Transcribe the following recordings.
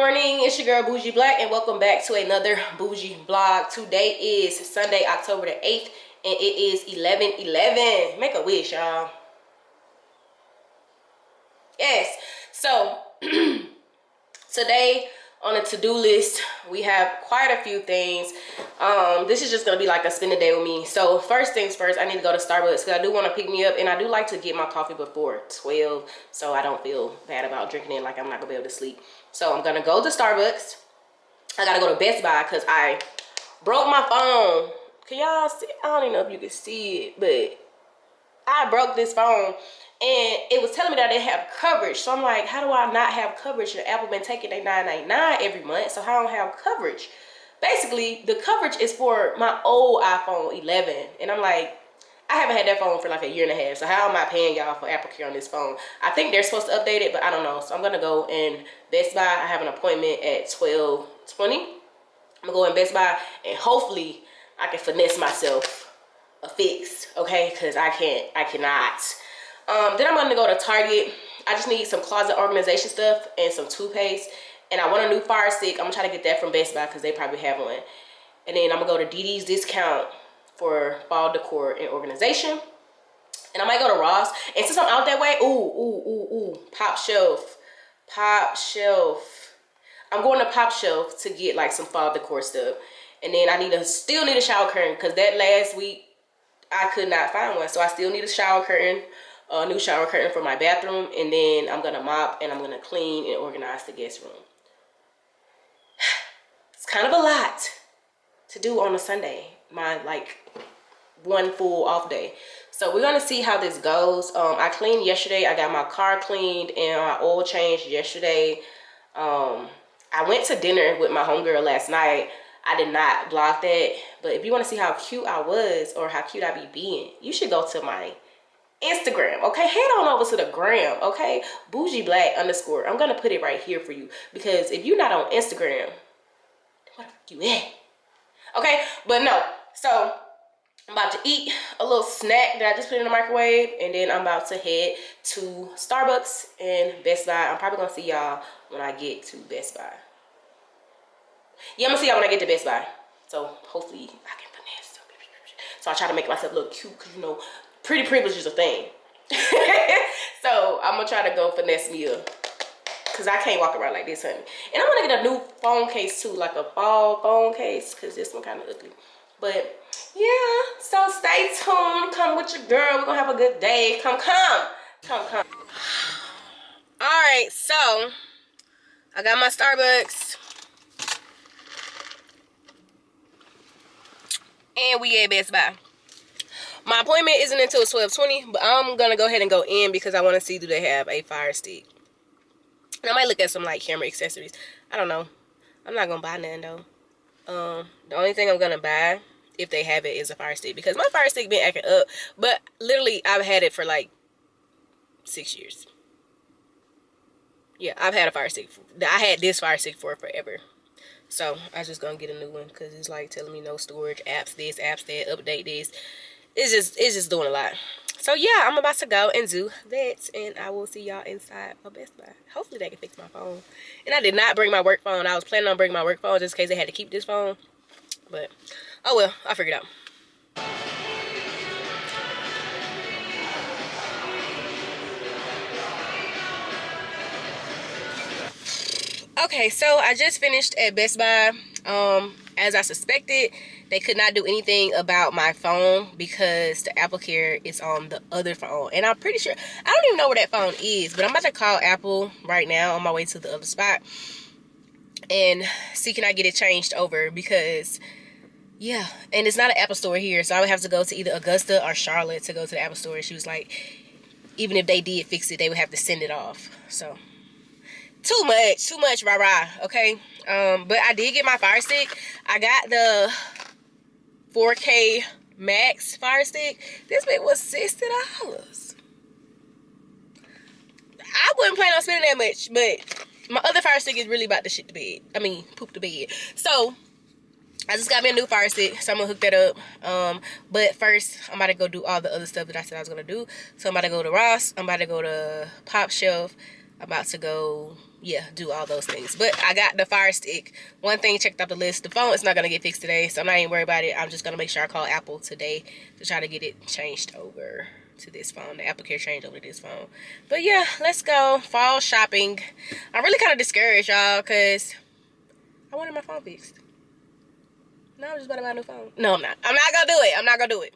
morning, it's your girl Bougie Black, and welcome back to another Bougie vlog. Today is Sunday, October the 8th, and it is 11:11. Make a wish, y'all. Yes, so today on the to-do list, we have quite a few things. This is just gonna be like a spend a day with me. So first things first, I need to go to Starbucks because I do want to pick me up, and I do like to get my coffee before 12 so I don't feel bad about drinking it like I'm not gonna be able to sleep. So I'm gonna go to Starbucks. I gotta go to Best Buy because I broke my phone. Can y'all see? I don't even know if you can see it, but I broke this phone and it was telling me that they have coverage. So I'm like, how do I not have coverage? And Apple been taking their $9.99 every month, so how I don't have coverage? Basically, the coverage is for my old iPhone 11, and I'm like, I haven't had that phone for like a year and a half, so how am I paying y'all for Apple Care on this phone? I think they're supposed to update it, but I don't know. So I'm gonna go in Best Buy. I have an appointment at 12:20. I'm gonna go in Best Buy, and hopefully I can finesse myself a fix, okay? Because I cannot. Then I'm gonna go to Target. I just need some closet organization stuff and some toothpaste, and I want a new fire stick. I'm gonna try to get that from Best Buy because they probably have one. And then I'm gonna go to DD's discount for fall decor and organization. And I might go to Ross. And since I'm out that way, ooh, Pop Shelf. I'm going to Pop Shelf to get like some fall decor stuff. And then I still need a shower curtain because that last week I could not find one. So I still need a shower curtain, a new shower curtain for my bathroom. And then I'm gonna mop and I'm gonna clean and organize the guest room. It's kind of a lot to do on a Sunday. My like one full off day. So we're gonna see how this goes. I cleaned yesterday. I got my car cleaned and my oil changed yesterday. I went to dinner with my homegirl last night. I did not vlog that, but if you want to see how cute I was or how cute I be being, you should go to my Instagram, okay? Head on over to the gram, okay? Bougie Black _. I'm gonna put it right here for you because if you're not on Instagram, what the fuck you at? Okay, but no. So I'm about to eat a little snack that I just put in the microwave, and then I'm about to head to Starbucks and Best Buy. I'm probably gonna see y'all when I get to Best Buy. Yeah, I'm gonna see y'all when I get to Best Buy. So hopefully I can finesse. So I try to make myself look cute because you know, pretty privilege is a thing. So I'm gonna try to go finesse me up because I can't walk around like this, honey. And I'm gonna get a new phone case too, like a fall phone case, because this one kind of ugly. But yeah, so stay tuned. Come with your girl. We're gonna have a good day. Come. All right, so I got my Starbucks. And we at Best Buy. My appointment isn't until 12:20, but I'm gonna go ahead and go in because I want to see do they have a fire stick. And I might look at some like camera accessories. I don't know. I'm not gonna buy none though. The only thing I'm gonna buy if they have it is a fire stick because my fire stick been acting up. But literally, I've had it for like 6 years. Yeah, I've had a fire stick. I had this fire stick for forever. So I was just gonna get a new one because it's like telling me no storage, apps this, apps that, update this. It's just doing a lot. So yeah, I'm about to go and do that, and I will see y'all inside of Best Buy. Hopefully they can fix my phone. And I did not bring my work phone. I was planning on bringing my work phone just in case they had to keep this phone. But oh well, I'll figure it out. Okay, so I just finished at Best Buy. As I suspected, they could not do anything about my phone because the Apple Care is on the other phone. And I'm pretty sure, I don't even know where that phone is, but I'm about to call Apple right now on my way to the other spot and see can I get it changed over because, yeah, and it's not an Apple store here, so I would have to go to either Augusta or Charlotte to go to the Apple store. And she was like, even if they did fix it, they would have to send it off. So too much rah-rah, okay? But I did get my fire stick. I got the 4K Max fire stick. This bit was $60. I wouldn't plan on spending that much, but my other fire stick is really about to shit the bed. I mean, poop the bed. So I just got me a new fire stick, so I'm gonna hook that up. But first, I'm about to go do all the other stuff that I said I was gonna do. So I'm about to go to Ross. I'm about to go to Pop Shelf. I'm about to go, yeah, do all those things. But I got the Fire Stick. One thing checked off the list. The phone is not going to get fixed today, so I'm not even worried about it. I'm just going to make sure I call Apple today to try to get it changed over to this phone. The Apple Care changed over to this phone. But yeah, let's go. Fall shopping. I'm really kind of discouraged, y'all, because I wanted my phone fixed. No, I'm just about to buy a new phone. No, I'm not. I'm not going to do it. I'm not going to do it.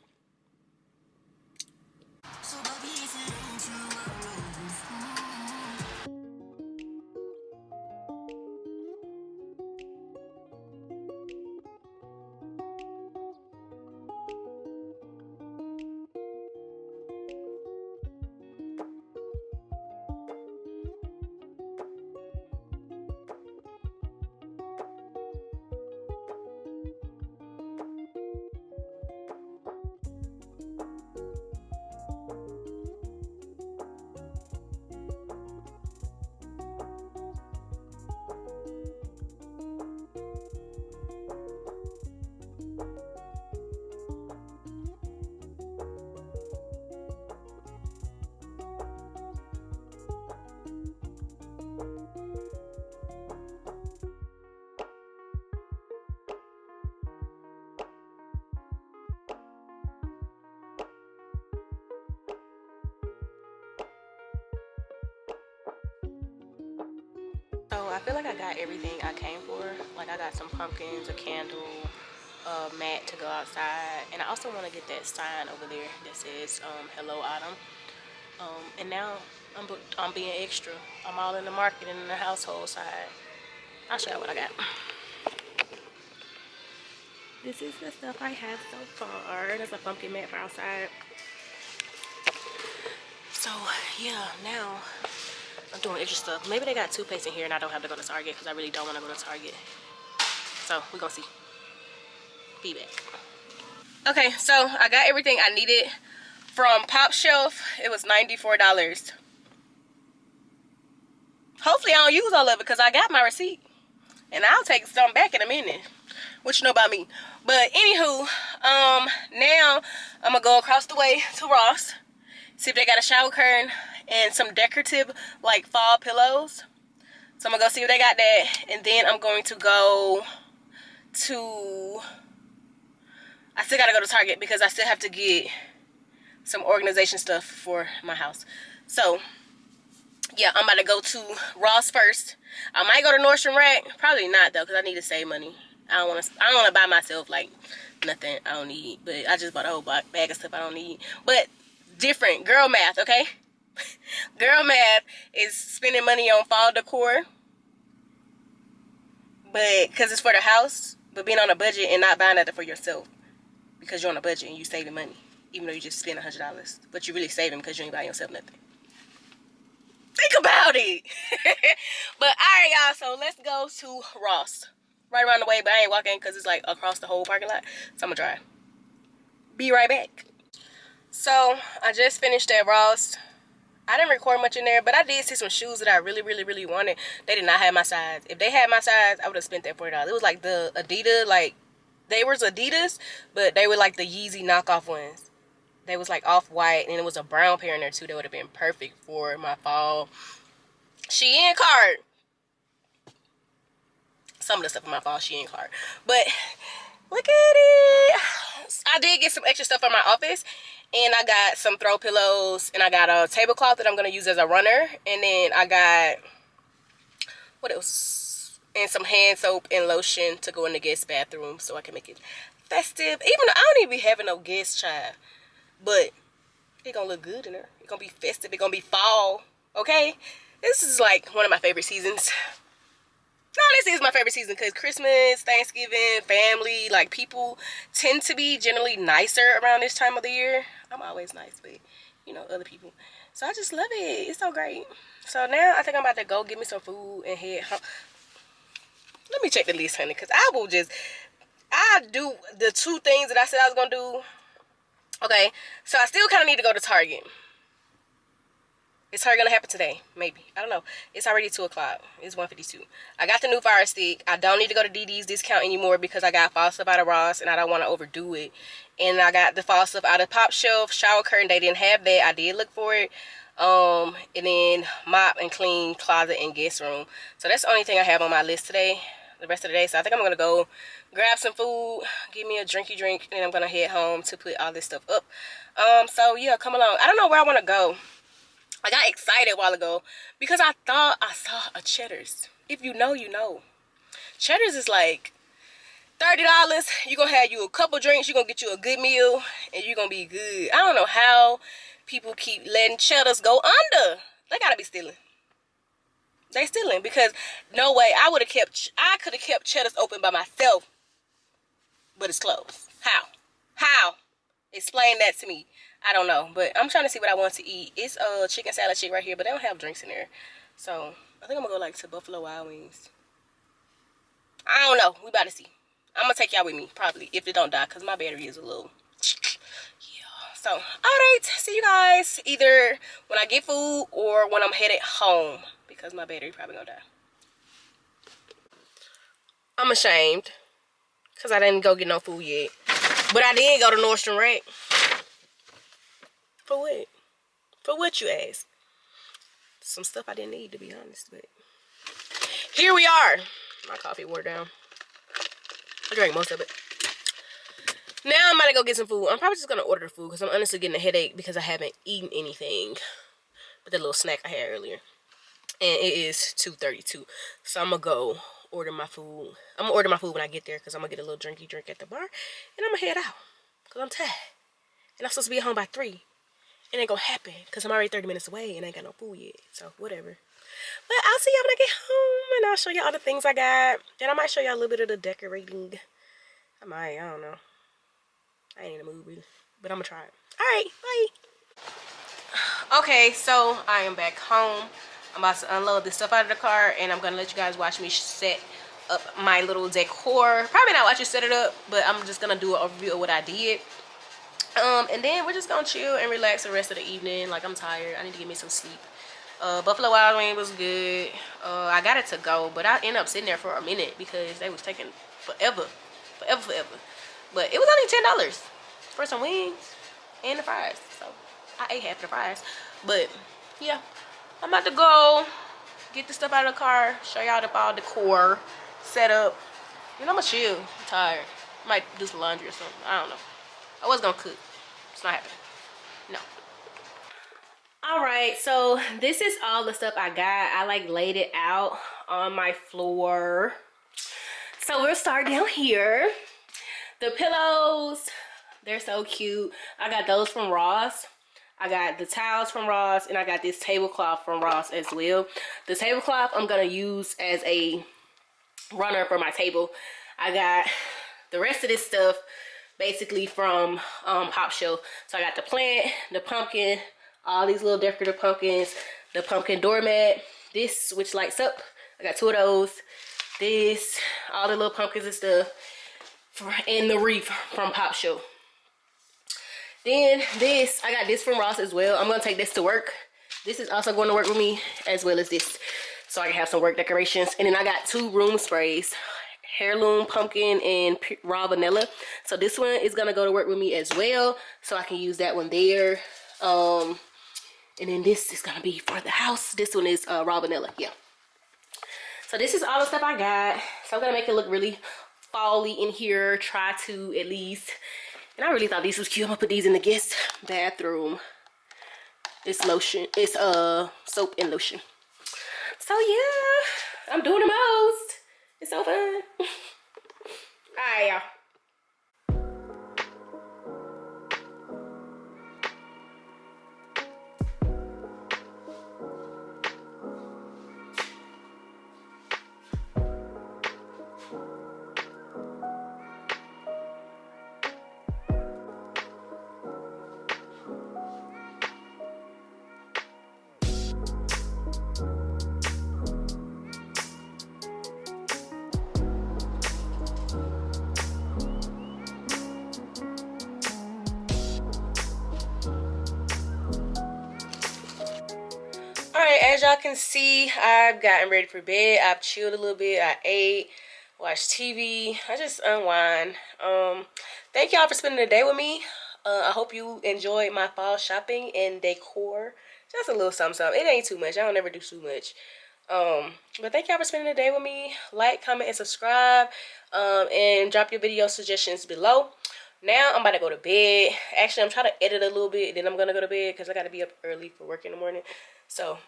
So I feel like I got everything I came for. Like I got some pumpkins, a candle, a mat to go outside, and I also want to get that sign over there that says "Hello Autumn." And now I'm being extra. I'm all in the market and in the household side. I'll show you what I got. This is the stuff I have so far. There's a pumpkin mat for outside. So yeah, now I'm doing extra stuff. Maybe they got toothpaste in here and I don't have to go to Target because I really don't want to go to Target. So we're gonna see. Be back. Okay, so I got everything I needed from Pop Shelf. It was $94. Hopefully I don't use all of it because I got my receipt. And I'll take some back in a minute. What you know about me. But anywho, now I'm gonna go across the way to Ross. See if they got a shower curtain and some decorative like fall pillows. So I'm gonna go see if they got that. And then I'm going to go to, I still gotta go to Target because I still have to get some organization stuff for my house. So yeah, I'm about to go to Ross first. I might go to Nordstrom Rack. Probably not though, because I need to save money. I don't want to buy myself like nothing I don't need. But I just bought a whole bag of stuff I don't need. But different girl math, okay? Girl math is spending money on fall decor, but because it's for the house, but being on a budget and not buying nothing for yourself because you're on a budget and you saving money, even though you just spend $100, but you're really saving because you ain't buying yourself nothing. Think about it. But all right, y'all, so let's go to Ross. Right around the way, but I ain't walking because it's like across the whole parking lot, so I'm gonna drive. Be right back. So I just finished at Ross. I didn't record much in there, but I did see some shoes that I really wanted. They did not have my size. If they had my size, I would have spent that $40. It was like the Adidas, like they was Adidas, but they were like the Yeezy knockoff ones. They was like off-white, and it was a brown pair in there too. That would have been perfect for my fall Shein card. Some of the stuff in my fall Shein card, but look at it. I did get some extra stuff for my office, and I got some throw pillows, and I got a tablecloth that I'm gonna use as a runner, and then I got what else, and some hand soap and lotion to go in the guest bathroom so I can make it festive. Even though I don't even be having no guest, child, but it gonna look good in there. It gonna be festive. It gonna be fall. Okay, this is like one of my favorite seasons. No, this is my favorite season because Christmas, Thanksgiving, family, like people tend to be generally nicer around this time of the year. I'm always nice, but you know, other people. So I just love it. It's so great. So now I think I'm about to go get me some food and head home. Let me check the list, honey, because I do the two things that I said I was going to do. Okay, so I still kind of need to go to Target. Is Target going to happen today? Maybe. I don't know. It's already 2 o'clock. It's 1:52. I got the new Fire Stick. I don't need to go to DD's discount anymore because I got fall stuff out of Ross and I don't want to overdo it. And I got the fall stuff out of Pop Shelf, shower curtain. They didn't have that. I did look for it. And then mop and clean closet and guest room. So that's the only thing I have on my list today, the rest of the day. So I think I'm gonna go grab some food, give me a drinky drink, and then I'm gonna head home to put all this stuff up. So yeah, come along. I don't know where I want to go. I got excited a while ago because I thought I saw a Cheddar's. If you know, you know. Cheddar's is like $30. You're gonna have you a couple drinks, you're gonna get you a good meal, and you're gonna be good. I don't know how people keep letting Cheddar's go under. They gotta be stealing. They stealing because no way I could have kept Cheddar's open by myself, but it's closed. How? Explain that to me. I don't know, but I'm trying to see what I want to eat. It's a chicken salad chick right here, but they don't have drinks in there. So I think I'm gonna go like to Buffalo Wild Wings. I don't know. We about to see. I'm gonna take y'all with me probably if it don't die, because my battery is a little yeah. So alright, see you guys either when I get food or when I'm headed home, because my battery probably gonna die. I'm ashamed because I didn't go get no food yet, but I did go to Nordstrom Rack. For what? For what, you ask? Some stuff I didn't need, to be honest, but here we are. My coffee wore down. I drank most of it. Now I'm about to go get some food. I'm probably just gonna order the food because I'm honestly getting a headache because I haven't eaten anything but the little snack I had earlier. And it is 2:32. So I'm gonna go order my food. I'm gonna order my food when I get there because I'm gonna get a little drinky drink at the bar. And I'm gonna head out because I'm tired. And I'm supposed to be home by 3. It ain't gonna happen because I'm already 30 minutes away and I ain't got no food yet. So whatever. But I'll see y'all when I get home and I'll show y'all all the things I got. And I might show y'all a little bit of the decorating. I don't know. I ain't in the mood really, but I'm gonna try it. Alright, bye. Okay, so I am back home. I'm about to unload this stuff out of the car and I'm gonna let you guys watch me set up my little decor. Probably not watch you set it up, but I'm just gonna do an overview of what I did. And then we're just gonna chill and relax the rest of the evening. Like, I'm tired. I need to get me some sleep. Buffalo Wild Wings was good. I got it to go, but I ended up sitting there for a minute because they was taking forever. But it was only $10 for some wings and the fries. So I ate half the fries. But yeah, I'm about to go get the stuff out of the car, show y'all the ball decor, set up. And I'm gonna chill. I'm tired. Might do some laundry or something. I don't know. I was gonna cook. It's not happening. No. Alright, so this is all the stuff I got. I like laid it out on my floor. So we'll start down here. The pillows, they're so cute. I got those from Ross. I got the towels from Ross, and I got this tablecloth from Ross as well. The tablecloth I'm gonna use as a runner for my table. I got the rest of this stuff basically from Pop Show. So I got the plant, the pumpkin, all these little decorative pumpkins, the pumpkin doormat, this which lights up. I got 2 of those. This, all the little pumpkins and stuff, and the wreath from Pop Show. Then this, I got this from Ross as well. I'm gonna take this to work. This is also going to work with me as well as this, so I can have some work decorations. And then I got 2 room sprays, heirloom pumpkin and raw vanilla. So this one is gonna go to work with me as well, so I can use that one there. And then this is gonna be for the house. This one is raw vanilla. Yeah. So this is all the stuff I got. So I'm gonna make it look really fall-y in here. Try to at least. And I really thought these was cute. I'm gonna put these in the guest bathroom. It's lotion. It's soap and lotion. So yeah, I'm doing the most. It's so fun. Alright, y'all. Alright, as y'all can see, I've gotten ready for bed. I've chilled a little bit. I ate, watched TV. I just unwind. Thank y'all for spending the day with me. I hope you enjoyed my fall shopping and decor. Just a little something, something. It ain't too much. I don't ever do too much. But thank y'all for spending the day with me. Like, comment, and subscribe. And drop your video suggestions below. Now I'm about to go to bed. Actually, I'm trying to edit a little bit. Then I'm gonna go to bed because I gotta be up early for work in the morning. So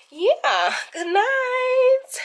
yeah, good night.